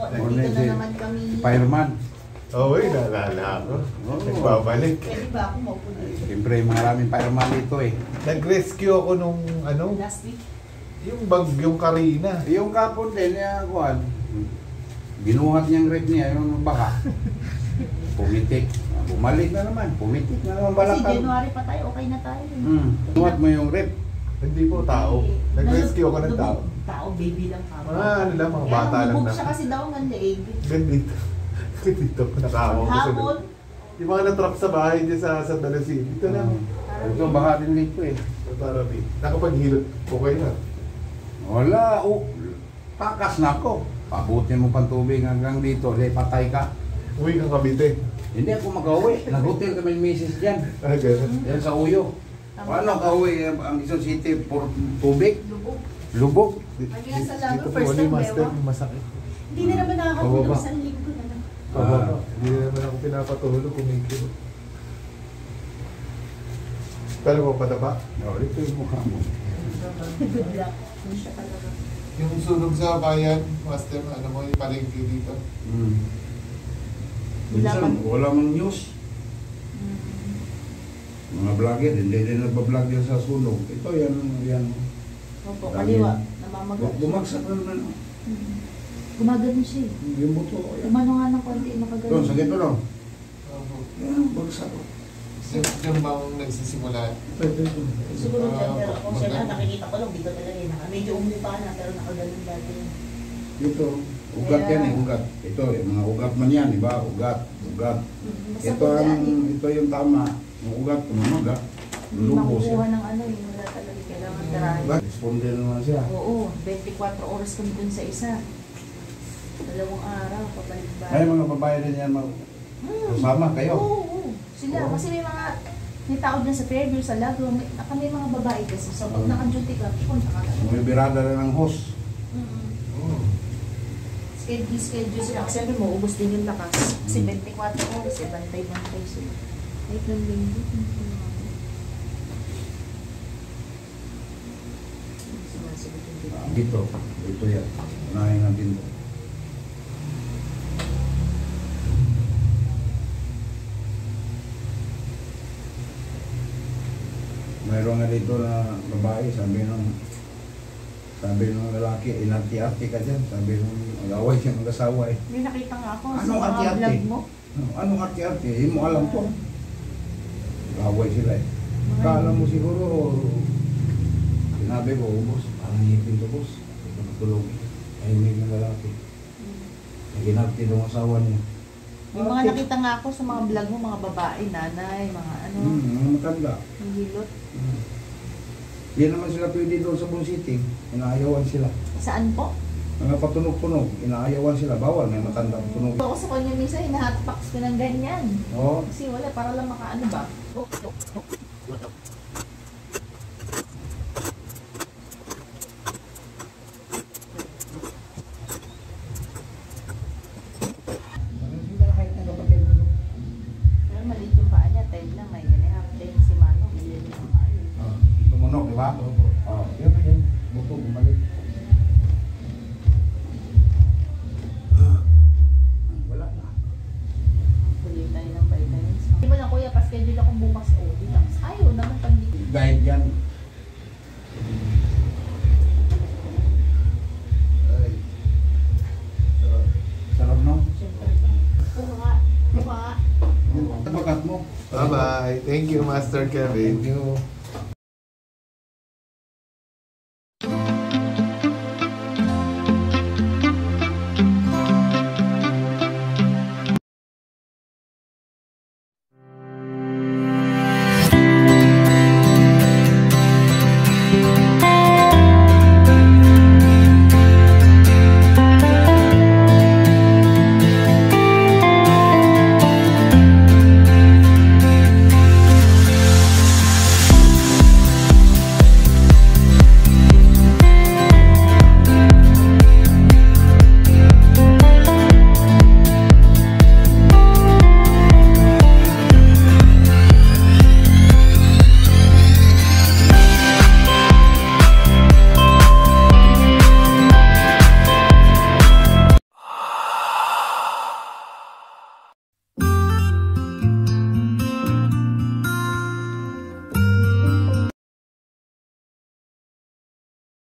nandito na naman kami. Fireman. Oo, naalala ako. Nagbabalik. Pwede ba ako maupo dito? Siyempre, maraming fireman dito eh. Nag-rescue ako nung Last week. yung bagyong Karina. Yung kapon din, kuhan. Binuhat niyang rep niya, yung baka. Pumitik. Bumalik na naman. Pumitik na naman Kasi balakang. January pa tayo, okay na tayo. Binuhat mo yung rep. Hindi po tao. Nag-rescue ako ng tao. Tao, baby lang pa. Ano lang, mga bata lang na. na. Siya kasi daw ng leeg. Ganito. Ganito, nakakawa ko sa Hapon. yung mga natrap sa bahay dyan sa Dalasini. Dito lang. Ito, baka din dito eh. Para di. Nakapaghilot. Okay na. Wala, takas na ako. Pabutin mo pang tubig hanggang dito, patay ka. Uwi kang Cavite. Hindi ako mag-uwi. Nag-hotel kami ng misis dyan. Ganun. Yan sa Uyo. Paano ka-uwi ang Quezon City for tubig? Lubog. Lubog. Lagi na sa lago, Dito po, first ano time, yung master, bewa. yung masakit. Hindi na naman nakakapit Pababa. ng isang linggo na lang. Pababa. Hindi na naman ako pinapatulog, kumikilo. Pero mo padaba? Ito yung mukha mo. Good luck. Hindi siya talaga. Yung sunog sa bayan, master, ano mo yung palengke dito? Minsan, wala mang news. Mga vlogger, hindi din nagpa-vlog yan sa sunog. Ito, yan. Opo, kaliwa. Namamagat. Bumagsak na naman. Gumagano siya eh. Yung buto. Umano nga ng konti, nakagano. Doon, sakit lang. Yan, bagsak. Yung bang nagsisimula? Siguro dyan, pero kung siya na, nakikita ko lang, dito talaga yun. Medyo umupa na, pero nakaganon dati. Ito, ugat yan eh, ugat. Ito, mga ugat man yan, iba? Ugat. Ito yung tama. Yung ugat, kumaga. Hindi makukuha ng ano eh, wala talaga kailangan tarahin. Responde naman siya. Oo, 24 oras kami dun sa isa. 2 araw, pabalik-balik. May mga babae din yan, kasama kayo. Oo. Sila, kasi may tao dyan sa Fairview, sa Lago, may mga babae kasi. So, pag naka-duty ka, punta ka na. May birada rin ng host. Schedule sila. Kasi siyempre mo, ubos din yung lakas. Kasi 24 oras, bantay-bantay sila. Kahit ng linggo. Dito yan. Unahin natin ito. Mayroon nga dito na babae, sabi ng lalaki, inarti-arti ka dyan. Sabi ng away siya ng kasawa eh. May nakita nga ako sa Anong mga arti-arti? vlog mo. Anong arti-arti? Hindi mo alam to. Away sila eh. Kala mo siguro, sinabi ko, boss, parang ngipin to boss. Ito matulog. Ay, may ng lalaki. Naginarti ng asawa niya. May mga nakita nga ako sa mga vlog mo, mga babae, nanay, mga ano, Mga matanda. yung hilot. Hindi naman sila pwede doon sa Buong City. Inaayawan sila. Saan po? Mga patunog-tunog, inaayawan sila. Bawal, may matanda tunog. Ako sa kanya minsan, hinahatpaks ko ng ganyan. Oo. Kasi wala, para lang makaano ba? Pero maliit yung paa niya, 10 lang, may ganyan. 10 si Mano, bilhin niya ang paa niya. Tumunog, di ba? Oo. Yun na yun. Buto, bumalik. Wala na. Tuloy tayo ng vitamins. Hindi mo lang kuya, pa-schedule ako bukas o detox. Ayaw naman pag Guide yan. Ay. Sarap no? Kuha. Tabakat mo. Bye-bye. Thank you, Master Kevin. Thank you.